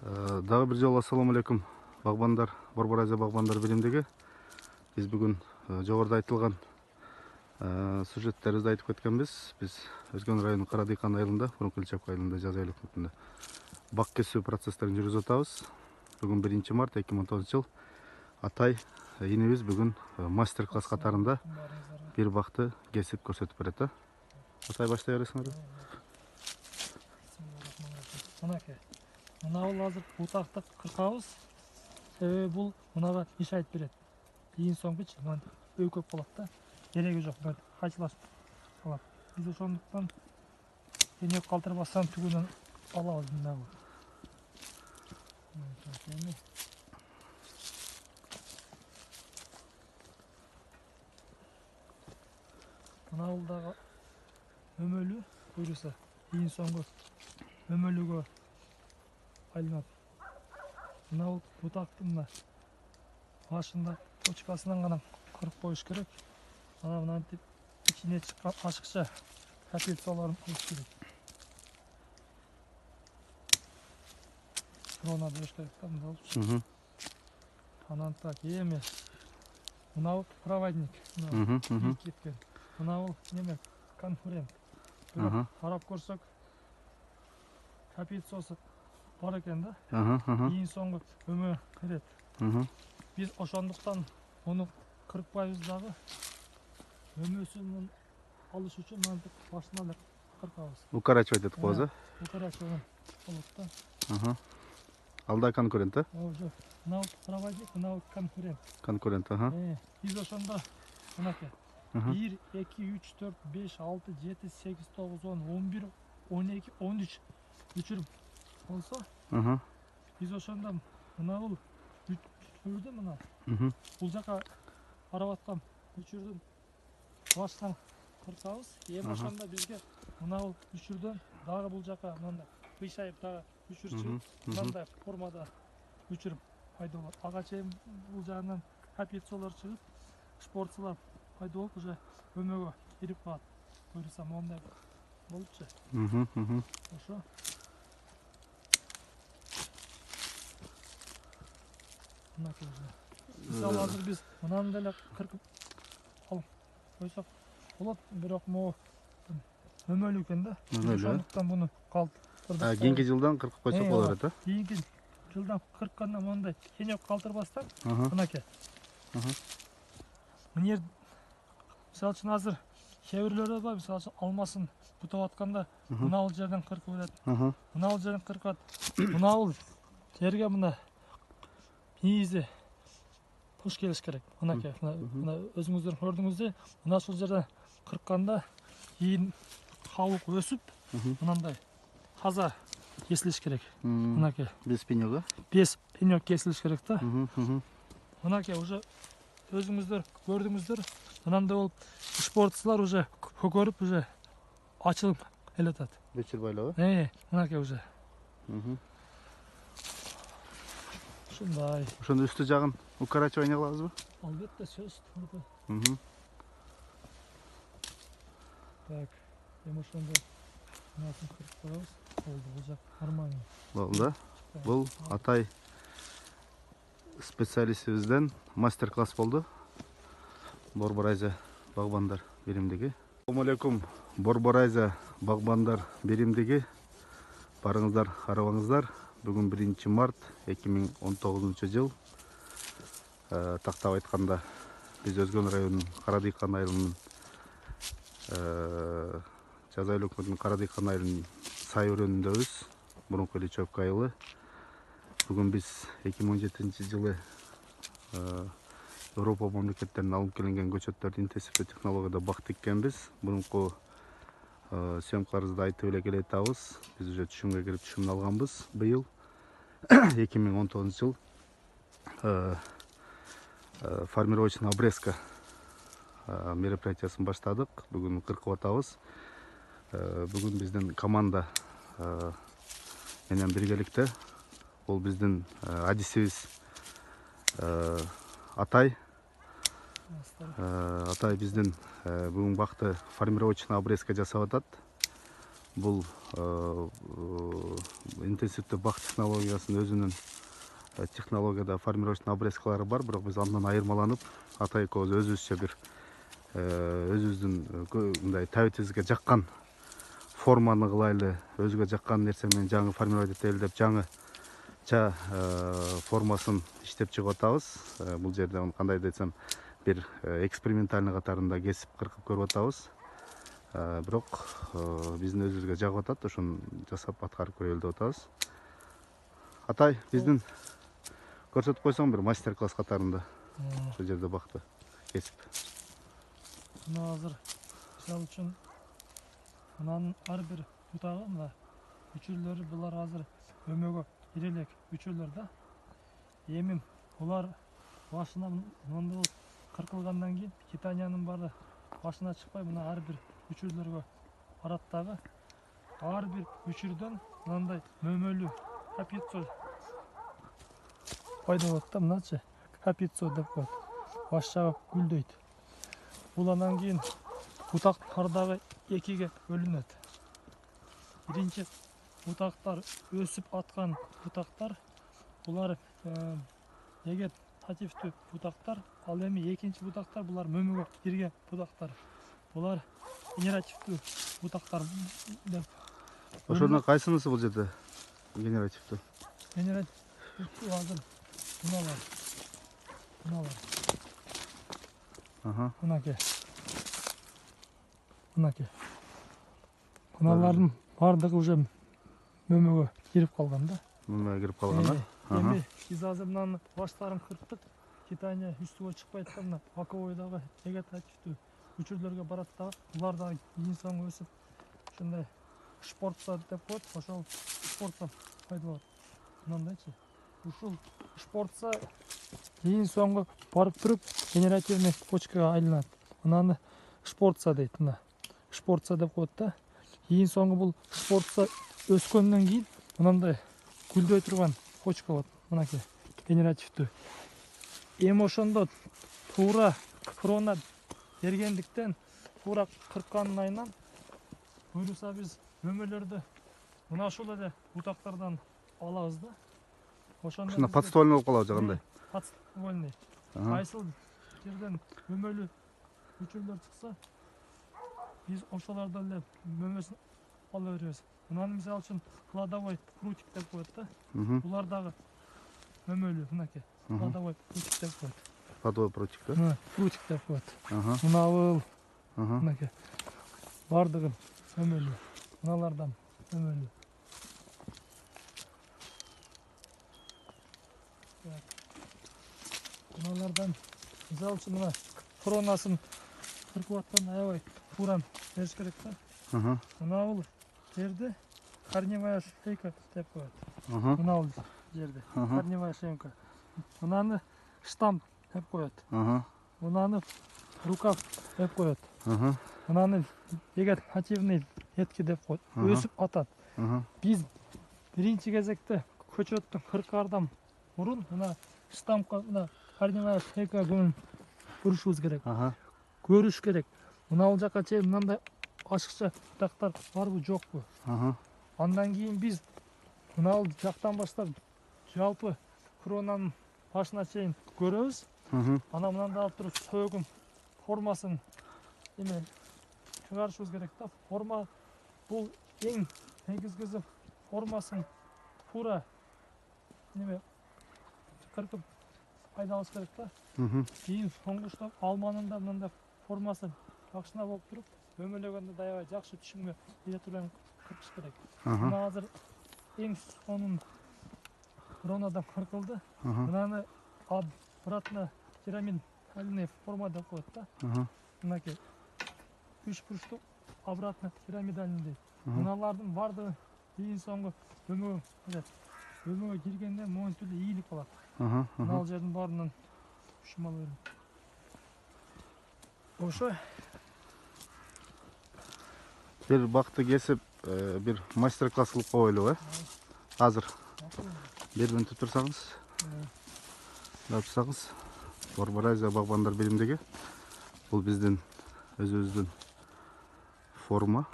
Дагы бир жолу ассаламу алейкум багбандар, Борбор Азия багбандар биримдиги. Биз бүгүн жогоруда айтылган сюжеттерибизди айтып кеткенбиз. Биз Өзгөн районунун Карадыйкан айылында, Урункөл-Чапкы айылында жаз ай өкмөтүндө бак кесүү процесстерин жүргүзүп атабыз. Бүгүн 1 март 2019 жыл. Атай инебиз бүгүн мастер класс катарында бир бакты кесип көрсөтүп берет. Атай баштай бересиңер. Мынакей. Мынау азыр бутакты кыркабыз. Себеби бул мынага иш айтып берет. Ийин соңгучу мына өйкөп калат да. Кереги жок, мына кайчылаш калат. Биз ошондуктан эне калтырбастан түгүнөн алабыз мынагы. Мына дагы өмөлү буюрса, ийин соңгу өмөлүгө айланат. Мына бутактын мына башында точкасынан гана кырып коюш керек. Ана мынантип ичине чыккан ашыкча капельцаларын алыш керек. Рона бериш керек да, мында алып. Анан так, эми мынау проводник, мынау кеткен. Мынау неме конкурент. Бирок карап көрсөк, капельцасы бар экен да. Ийин соңгу өмө берет. Биз ошондуктан муну кыркпайбыз дагы. Өмөсүн алыш үчүн мынтип башынан эле кыркабыз. Укорачивать этип коебуз, Укорачивать болот да. Ал да конкурент, Жок. Мынау проводник, мынау конкурент. Конкурент, Биз ошондо мынакей 1, 2, 3, 4, 5, 6, 7, 8, 9, 10, 11, 12, 13 өчүрүп болсо, биз ошондо мынабул үчүрдү мына. Бул жака барып аткан үчүрдүн башынан кыркабыз. Эми ошондо бизге мынабул үчүрдөн дагы бул жака мындай кыйшайып дагы үчүр чыгып, мындай формада үчүр пайда болот. Ага чейин бул жагынан капельцалар чыгып, шпорцалар пайда болуп, уже өмөгө кирип калат. Буюрса мондай болупчу. Ошо. Мынакей уже. Мисалы азыр биз мынаны деле кыркып алып койсок болот, бирок могу өмөлүү экен да. Ошондуктан муну калтырдык. Кийинки жылдан кыркып койсок болот, Кийинки жылдан кыркканда мондай кенеп калтырбастан, мынакей. Мына мисалы үчүн азыр кээ бирлери бар, мисалы үчүн алмасын бутап атканда мына бул жерден кыркып берет. Мына бул жерден кыркат. Мына бул жерге мына низи туш келиш керек. Мынакей, мына өзүңүздөр көрдүңүздür. Мына ушул жерден кыркканда ийин кабык өсүп, мындай таза кесилиш керек. Мынакей. Без пенёга? Без пенёк кесилиш керек да. Мынакей уже өзүңүздөр көрдүңүздür. Мынандай болуп, шпорцлар уже көгөрүп, уже ачылып элетат. Вечер байлабы? Мынакей уже. Ушундай. Ошондо үстү жагын укорачивание кылабызбы? Албетте, сөз турду. Так, эми ошондо мынасын кырып коебуз. Болду, бул жак нормально. Болду. Бул Атай специалистибизден мастер-класс болду. Борбор Азия багбандар биримдиги. Ассаламу алейкум, Борбор Азия багбандар биримдиги. Барыңыздар, карабаңыздар. Бүгүн 1 март 2019 жыл. Тактап айтканда биз Өзгөн районунун Карадыйкан айылынын жаз ай өкмөтүнүн Карадыйкан айылынын сай өрөөнүндөбүз. Урункөл-Чапкы айылы. Бүгүн биз 2017 жылы Европа мамлекеттеринен алып келинген көчөттөрдү интенсивдүү технологияда бак тиккенбиз. Мурунку съемкаларыбызды айтып эле келе жатабыз. Биз уже түшүмгө кирип түшүмүн алганбыз. Быйыл 2019 жыл формировочный обрезка мероприятиясын баштадык. Бүгүн кыркып атабыз. Бүгүн биздин команда менен биргеликте. Бул биздин адисибиз Атай. Атай биздин бүгүн бакты формировочный обрезка жасап атат. Бул интенсивдүү бак технологиясынын өзүнүн технологияда формировочный обрезкалары бар, бирок биз андан айырмаланып ата экөөбүз өзүбүзчө бир өзүбүздүн мындай табитибизге жаккан форманы кылайлы, өзүгө жаккан нерсе менен жаңы формировать этели деп жаңыча формасын иштеп чыгып атабыз. Бул жерде кандай десем бир экспериментальный катарында кесип кыркып көрүп атабыз. Бирок биздин өзүбүзгө жагып атат, ошону жасап аткарып көрөлү деп атабыз. Атай, биздин көрсөтүп койсоң бир мастер класс катарында ошол жерде бакты кесип. Мына азыр мисалы үчүн мынанын ар бир бутагы мына үчүрлөрү булар азыр өмөгө кире элек үчүрлөр да. Эми булар башына мындай кыркылгандан кийин питаниянын баары башына чыкпай мына ар бир үчүрлөргө барат дагы. Ар бир үчүрдөн мындай мөмөлүү капицо пайда болот да, мыначы капицо деп коет. Баш жагы гүлдөйт. Бул андан кийин бутактар дагы экиге бөлүнөт. Биринчи бутактар өсүп аткан бутактар, булар вегетативдүү бутактар, ал эми экинчи бутактар булар мөмөгө кирген бутактар. Булар генеративдүү бутактар деп. Ошондон кайсынысы бул жерде генеративдүү? Генеративдүү азыр мыналар. Мынаке. Мыналардын бардыгы уже мөмөгө кирип калган да. Мөмөгө кирип калган, Эми биз азыр мынаны баштарын кырктык. Питание үстүгө чыкпайт да, мына боковойдагы вегетативдүү үчүрлөргө барат дагы. Булар дагы кийин соң өсүп ушундай шпорца деп коет. Ошол шпорца пайда болот. Мындайчы. Ушул шпорца кийин соңку барып туруп генеративный почкага айланат. Мынаны шпорца дейт, мына. Шпорца деп коет да. Кийин соңку бул шпорца өскөндөн кийин мындай гүлдөй турган почка болот. Мынакей генеративдүү. Эми ошондо туура крона бергендиктен туура кырккандын айынан буюрса биз мөмөлөрдү мына ушул эле бутактардан алабыз да. Ошондо ушунда подствольный болуп калабы же кандай? Подствольный. Кайсыл жерден мөмөлүү үчүрлөр чыкса, биз ошолордон эле мөмөсүн ала беребиз. Мынаны мисалы үчүн кладовой прутик деп коет да. Булар дагы мөмөлүү, мынакей. Кладовой прутик деп коет. Кладовой прутик да? Прутик деп коет. Мынабыл, мынакей. Бардыгы мөмөлүү. Мыналардан мөмөлүү. Мыналардан мисалы үчүн мына кронасын кыркып атканда аябай туура бериш керек да. Мынабыл жерде корневая шейка деп коет. Мынабыл жерде корневая шейка. Мынаны штамп деп коет. Мынаны рукав деп коет. Мынаны вегетативный ветки деп коет. Өсүп атат. Биз биринчи кезекте көчөттүн кыркаардан мурун мына штампка мына корневая шейка көңүл бурушубуз керек. Көрүш керек. Мына жака чейин мындай ашыкча бутактар барбы жокпу? Андан кийин биз мына жактан баштап жалпы кронанын башына чейин көрөбүз. Ана мындай алып туруп сөөгүн формасын эме чыгарышыбыз керек да. Форма бул эң негизгиси формасын туура неме кыркып пайда алыш керек да. Кийин соңгучта алманын да мындай формасы жакшына болуп туруп, өмөлөгөндө да аябай жакшы түшүмгө кие турган кыркыш керек. Мына азыр эң сонун кронадан кыркылды. Мынаны обратно пирамидальный форма деп коет да. Мынакей. Үч бурчтуу обратно пирамидальный дейт. Мыналардын бардыгы кийин соңку өмөгө киргенде монтип эле ийилип калат. Мына жердин баарынан түшүм ала берем. Ошо бир бакты кесип бир мастер класс кылып коелу, азыр бербентип турсаңыз, турсаңыз, Борбор Азия багбандар биримдиги. Бул биздин өзүбүздүн форма.